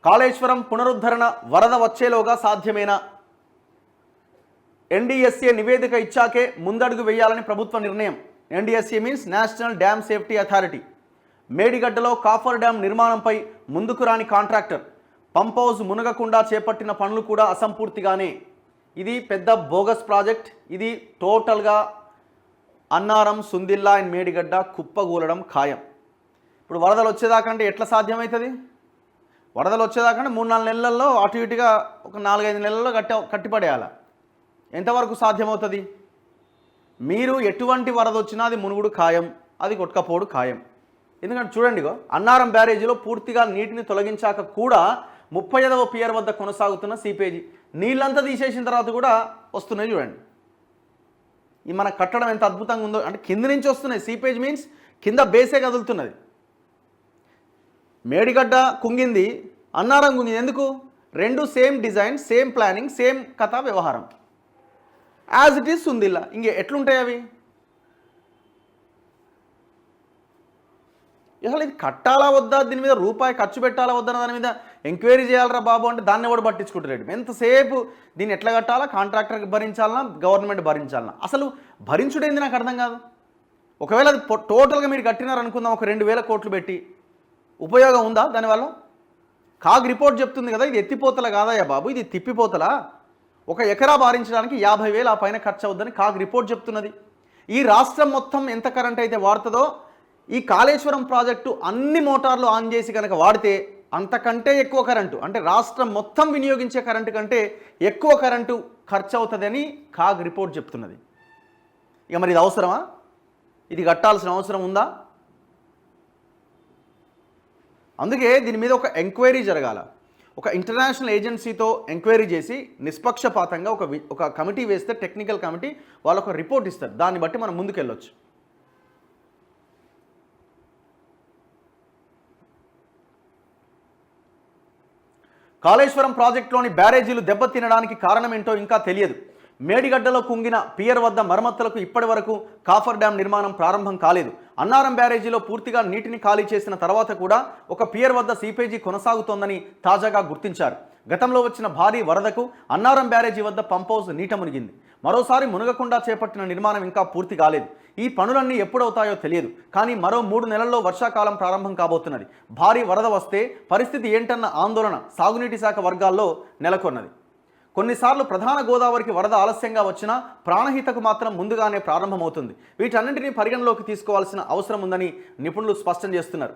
కాళేశ్వరం పునరుద్ధరణ వరద వచ్చేలోగా సాధ్యమేనా? ఎన్డీఎస్ఏ నివేదిక ఇచ్చాకే ముందడుగు వేయాలని ప్రభుత్వ నిర్ణయం. NDSA means national dam safety authority. మేడిగడ్డలో కాఫర్ డ్యామ్ నిర్మాణంపై ముందుకు రాని కాంట్రాక్టర్. పంప్ హౌస్ మునగకుండా చేపట్టిన పనులు కూడా అసంపూర్తిగానే. ఇది పెద్ద బోగస్ ప్రాజెక్ట్. ఇది టోటల్గా అన్నారం, సుందిల్లా అండ్ మేడిగడ్డ కుప్పగూలడం ఖాయం. ఇప్పుడు వరదలు వచ్చేదాకంటే ఎట్లా సాధ్యమవుతుంది? వరదలు వచ్చేదాకంటే 3-4 నెలల్లో అటు ఇటుగా ఒక 4-5 నెలల్లో కట్టిపడేయాలి. ఎంతవరకు సాధ్యమవుతుంది? మీరు ఎటువంటి వరద వచ్చినా అది మునుగుడు ఖాయం, అది కొట్టుకపోవడు ఖాయం. ఎందుకంటే చూడండి, అన్నారం బ్యారేజీలో పూర్తిగా నీటిని తొలగించాక కూడా 35వ పియర్ వద్ద కొనసాగుతున్న సీపేజీ నీళ్ళంతా తీసేసిన తర్వాత కూడా వస్తున్నాయి. చూడండి ఈ మన కట్టడం ఎంత అద్భుతంగా ఉందో. అంటే కింద నుంచి వస్తున్నాయి. సీపేజ్ మీన్స్ కింద బేసే కదులుతున్నది. మేడిగడ్డ కుంగింది, అన్నారం కుంగింది. ఎందుకు? రెండు same design, same planning, same కథా వ్యవహారం. As it is Sundilla. ఇంకే ఎట్లుంటాయి అవి? అసలు ఇది కట్టాలా వద్దా, దీని మీద రూపాయి ఖర్చు పెట్టాలా వద్దా, దాని మీద ఎంక్వైరీ చేయాలరా బాబు అంటే దాన్ని ఎవడు పట్టించుకుంటారు. ఎంతసేపు దీన్ని ఎట్లా కట్టాలా, కాంట్రాక్టర్కి భరించాలన్నా, గవర్నమెంట్ భరించాలన్నా? అసలు భరించుడేంది నాకు అర్థం కాదు. ఒకవేళ అది టోటల్గా మీరు కట్టినారనుకుందాం, ఒక 2000 కోట్లు పెట్టి, ఉపయోగం ఉందా దానివల్ల? కాగ్ రిపోర్ట్ చెప్తుంది కదా, ఇది ఎత్తిపోతల కాదయ్యా బాబు, ఇది తిప్పిపోతలా. 1 ఎకరా భారించడానికి 50,000 ఆ పైన ఖర్చు అవుద్దని కాగ్ రిపోర్ట్ చెప్తున్నది. ఈ రాష్ట్రం మొత్తం ఎంత కరెంట్ అయితే వాడుతుందో, ఈ కాళేశ్వరం ప్రాజెక్టు అన్ని మోటార్లు ఆన్ చేసి కనుక వాడితే అంతకంటే ఎక్కువ కరెంటు, అంటే రాష్ట్రం మొత్తం వినియోగించే కరెంటు కంటే ఎక్కువ కరెంటు ఖర్చు అవుతుందని కాగ్ రిపోర్ట్ చెప్తున్నది. ఇక మరి ఇది అవసరమా? ఇది కట్టాల్సిన అవసరం ఉందా? అందుకే దీని మీద ఒక ఎంక్వైరీ జరగాల. ఒక ఇంటర్నేషనల్ ఏజెన్సీతో ఎంక్వైరీ చేసి నిష్పక్షపాతంగా ఒక కమిటీ వేస్తే, టెక్నికల్ కమిటీ వాళ్ళు ఒక రిపోర్ట్ ఇస్తారు. దాన్ని బట్టి మనం ముందుకెళ్ళొచ్చు. కాళేశ్వరం ప్రాజెక్టులోని బ్యారేజీలు దెబ్బతినడానికి కారణం ఏంటో ఇంకా తెలియదు. మేడిగడ్డలో కుంగిన పియర్ వద్ద మరమ్మతులకు ఇప్పటి వరకు కాఫర్ డ్యాం నిర్మాణం ప్రారంభం కాలేదు. అన్నారం బ్యారేజీలో పూర్తిగా నీటిని ఖాళీ చేసిన తర్వాత కూడా ఒక పియర్ వద్ద సీపేజీ కొనసాగుతోందని తాజాగా గుర్తించారు. గతంలో వచ్చిన భారీ వరదకు అన్నారం బ్యారేజీ వద్ద పంప్ హౌస్ నీట మునిగింది. మరోసారి మునగకుండా చేపట్టిన నిర్మాణం ఇంకా పూర్తి కాలేదు. ఈ పనులన్నీ ఎప్పుడవుతాయో తెలియదు. కానీ మరో 3 నెలల్లో వర్షాకాలం ప్రారంభం కాబోతున్నది. భారీ వరద వస్తే పరిస్థితి ఏంటన్న ఆందోళన సాగునీటి శాఖ వర్గాల్లో నెలకొన్నది. కొన్నిసార్లు ప్రధాన గోదావరికి వరద ఆలస్యంగా వచ్చినా ప్రాణహితకు మాత్రం ముందుగానే ప్రారంభమవుతుంది. వీటన్నింటినీ పరిగణలోకి తీసుకోవాల్సిన అవసరం ఉందని నిపుణులు స్పష్టం చేస్తున్నారు.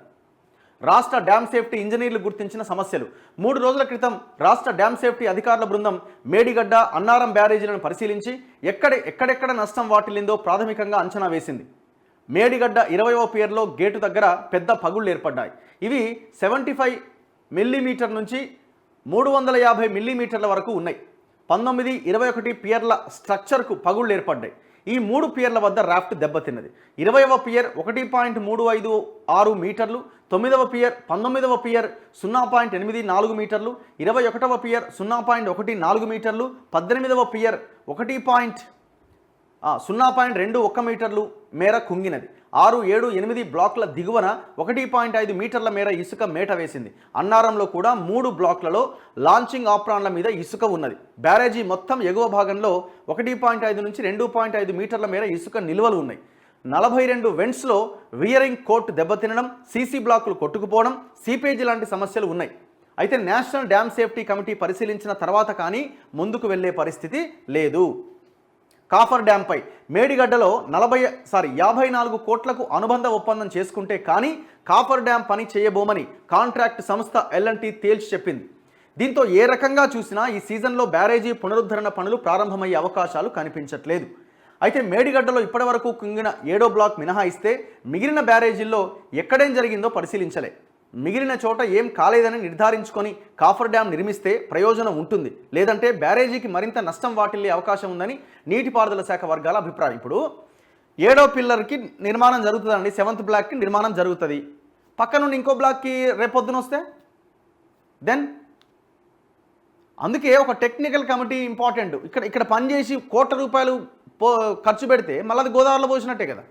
రాష్ట్ర డ్యామ్ సేఫ్టీ ఇంజనీర్లు గుర్తించిన సమస్యలు. 3 రోజుల క్రితం రాష్ట్ర డ్యామ్ సేఫ్టీ అధికారుల బృందం మేడిగడ్డ, అన్నారం బ్యారేజీలను పరిశీలించి ఎక్కడెక్కడ నష్టం వాటిల్లిందో ప్రాథమికంగా అంచనా వేసింది. మేడిగడ్డ 20వ పియర్లో గేటు దగ్గర పెద్ద పగుళ్లు ఏర్పడ్డాయి. ఇవి 75 మిల్లీమీటర్ నుంచి 350 మిల్లీమీటర్ల వరకు ఉన్నాయి. 19, 21 పియర్ల స్ట్రక్చర్కు పగుళ్లు ఏర్పడ్డాయి. ఈ 3 పియర్ల వద్ద రాఫ్ట్ దెబ్బతిన్నది. 20వ పియర్ 1.356 మీటర్లు, 9వ పియర్ 19వ పియర్ 0.84 మీటర్లు, 21వ పియర్ 0.14 మీటర్లు, 18వ పియర్ 0.21 మీటర్లు మేర కుంగినది. 6, 7, 8 బ్లాక్ల దిగువన 1.5 మీటర్ల మేర ఇసుక మేట వేసింది. అన్నారంలో కూడా 3 బ్లాక్లలో లాంచింగ్ ఆప్రాన్ల మీద ఇసుక ఉన్నది. బ్యారేజీ మొత్తం ఎగువ భాగంలో 1.5 నుంచి 2.5 మీటర్ల మేర ఇసుక నిల్వలు ఉన్నాయి. 42 వెంట్స్లో వియరింగ్ కోర్టు దెబ్బతినడం, సీసీ బ్లాకులు కొట్టుకుపోవడం, సీపేజీ లాంటి సమస్యలు ఉన్నాయి. అయితే నేషనల్ డ్యామ్ సేఫ్టీ కమిటీ పరిశీలించిన తర్వాత కానీ ముందుకు వెళ్లే పరిస్థితి లేదు. కాఫర్ డ్యాంపై మేడిగడ్డలో 54 కోట్లకు అనుబంధ ఒప్పందం చేసుకుంటే కానీ కాఫర్ డ్యాం పని చేయబోమని కాంట్రాక్ట్ సంస్థ L&T తేల్చి చెప్పింది. దీంతో ఏ రకంగా చూసినా ఈ సీజన్లో బ్యారేజీ పునరుద్ధరణ పనులు ప్రారంభమయ్యే అవకాశాలు కనిపించట్లేదు. అయితే మేడిగడ్డలో ఇప్పటివరకు కుంగిన 7వ బ్లాక్ మినహాయిస్తే మిగిలిన బ్యారేజీల్లో ఎక్కడేం జరిగిందో పరిశీలించలే. మిగిలిన చోట ఏం కాలేదని నిర్ధారించుకొని కాఫర్ డ్యాం నిర్మిస్తే ప్రయోజనం ఉంటుంది. లేదంటే బ్యారేజీకి మరింత నష్టం వాటిల్లే అవకాశం ఉందని నీటిపారుదల శాఖ వర్గాల అభిప్రాయం. ఇప్పుడు 7వ పిల్లర్కి నిర్మాణం జరుగుతుందండి, 7th బ్లాక్కి నిర్మాణం జరుగుతుంది. పక్క నుండి ఇంకో బ్లాక్కి రేపొద్దున వస్తే దెన్ అందుకే ఒక టెక్నికల్ కమిటీ ఇంపార్టెంట్. ఇక్కడ పనిచేసి కోట్ల రూపాయలు ఖర్చు పెడితే మళ్ళీ అది గోదావరిలో పోసినట్టే కదా.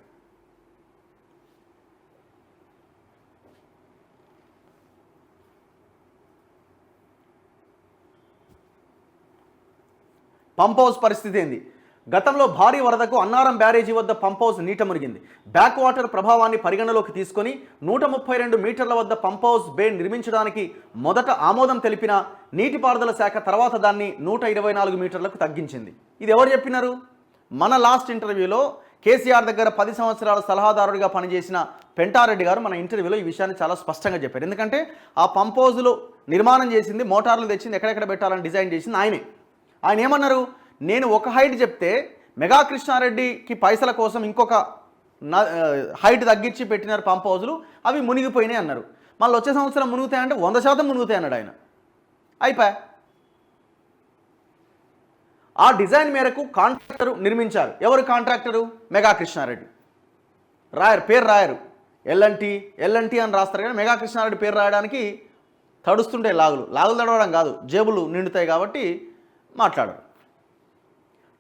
పంప్ హౌస్ పరిస్థితి ఏంది? గతంలో భారీ వరదకు అన్నారం బ్యారేజీ వద్ద పంప్ హౌస్ నీట మునిగింది. బ్యాక్ వాటర్ ప్రభావాన్ని పరిగణలోకి తీసుకొని 132 మీటర్ల వద్ద పంప్ హౌస్ బే నిర్మించడానికి మొదట ఆమోదం తెలిపిన నీటిపారుదల శాఖ తర్వాత దాన్ని 124 మీటర్లకు తగ్గించింది. ఇది ఎవరు చెప్పినారు? మన లాస్ట్ ఇంటర్వ్యూలో కేసీఆర్ దగ్గర 10 సంవత్సరాల సలహాదారుడిగా పనిచేసిన పెంటారెడ్డి గారు మన ఇంటర్వ్యూలో ఈ విషయాన్ని చాలా స్పష్టంగా చెప్పారు. ఎందుకంటే ఆ పంప్ హౌస్లో నిర్మాణం చేసింది, మోటార్లు తెచ్చింది, ఎక్కడెక్కడ పెట్టాలని డిజైన్ చేసింది ఆయనే. ఆయన ఏమన్నారు? నేను ఒక హైట్ చెప్తే మెగా కృష్ణారెడ్డికి పైసల కోసం ఇంకొక హైట్ తగ్గించి పెట్టినారు పంప్ హౌజులు, అవి మునిగిపోయినాయి అన్నారు. మళ్ళీ వచ్చే సంవత్సరం మునుగుతాయంటే 100% మునుగుతాయి అన్నాడు ఆయన. అయిపోయా. ఆ డిజైన్ మేరకు కాంట్రాక్టరు నిర్మించారు. ఎవరు కాంట్రాక్టరు? మెగా కృష్ణారెడ్డి. పేరు రాయరు, ఎల్ఎన్టీ అని రాస్తారు, కానీ మెగా కృష్ణారెడ్డి పేరు రాయడానికి తడుస్తుంటే లాగులు తడవడం కాదు, జేబులు నిండుతాయి కాబట్టి మాట్లాడరు.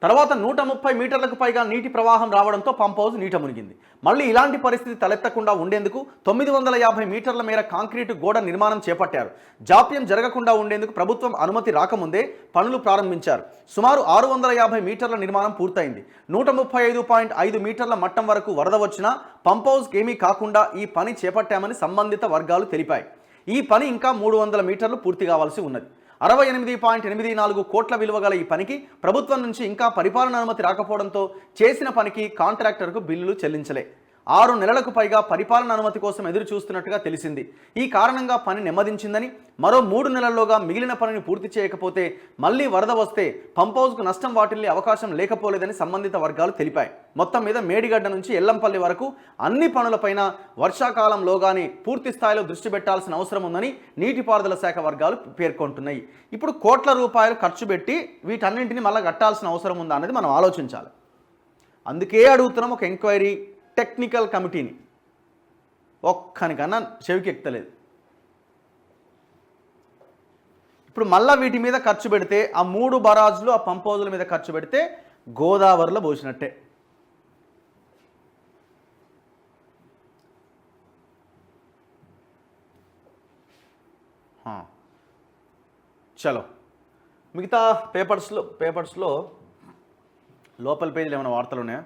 తర్వాత 130 మీటర్లకు పైగా నీటి ప్రవాహం రావడంతో పంప్ హౌస్ నీట మునిగింది. మళ్ళీ ఇలాంటి పరిస్థితి తలెత్తకుండా ఉండేందుకు 950 మీటర్ల మేర కాంక్రీటు గోడ నిర్మాణం చేపట్టారు. జాప్యం జరగకుండా ఉండేందుకు ప్రభుత్వం అనుమతి రాకముందే పనులు ప్రారంభించారు. సుమారు 650 మీటర్ల నిర్మాణం పూర్తయింది. 135.5 మీటర్ల మట్టం వరకు వరద వచ్చినా పంప్ హౌస్కి ఏమీ కాకుండా ఈ పని చేపట్టామని సంబంధిత వర్గాలు తెలిపాయి. ఈ పని ఇంకా 300 మీటర్లు పూర్తి కావాల్సి ఉన్నది. 68.84 కోట్ల విలువ గల ఈ పనికి ప్రభుత్వం నుంచి ఇంకా పరిపాలన అనుమతి రాకపోవడంతో చేసిన పనికి కాంట్రాక్టర్కు బిల్లులు చెల్లించలే. 6 నెలలకు పైగా పరిపాలన అనుమతి కోసం ఎదురు చూస్తున్నట్టుగా తెలిసింది. ఈ కారణంగా పని నెమ్మదించిందని, మరో 3 నెలల్లోగా మిగిలిన పనిని పూర్తి చేయకపోతే మళ్లీ వరద వస్తే పంప్ హౌస్కు నష్టం వాటిల్లే అవకాశం లేకపోలేదని సంబంధిత వర్గాలు తెలిపాయి. మొత్తం మీద మేడిగడ్డ నుంచి ఎల్లంపల్లి వరకు అన్ని పనులపైన వర్షాకాలంలోగానే పూర్తి స్థాయిలో దృష్టి పెట్టాల్సిన అవసరం ఉందని నీటిపారుదల శాఖ వర్గాలు పేర్కొంటున్నాయి. ఇప్పుడు కోట్ల రూపాయలు ఖర్చు పెట్టి వీటన్నింటినీ మళ్ళీ కట్టాల్సిన అవసరం ఉందా అనేది మనం ఆలోచించాలి. అందుకే అడుగుతున్నాం ఒక ఎంక్వైరీ టెక్నికల్ కమిటీని. ఒక్కనికన్నా చెవికి ఎక్కలేదు. ఇప్పుడు మళ్ళీ వీటి మీద ఖర్చు పెడితే, ఆ 3 బరాజులు ఆ పంప్ హౌజుల మీద ఖర్చు పెడితే గోదావరిలో పోసినట్టే. చలో, మిగతా పేపర్స్లో లోపల పేజీలు ఏమైనా వార్తలు ఉన్నాయా?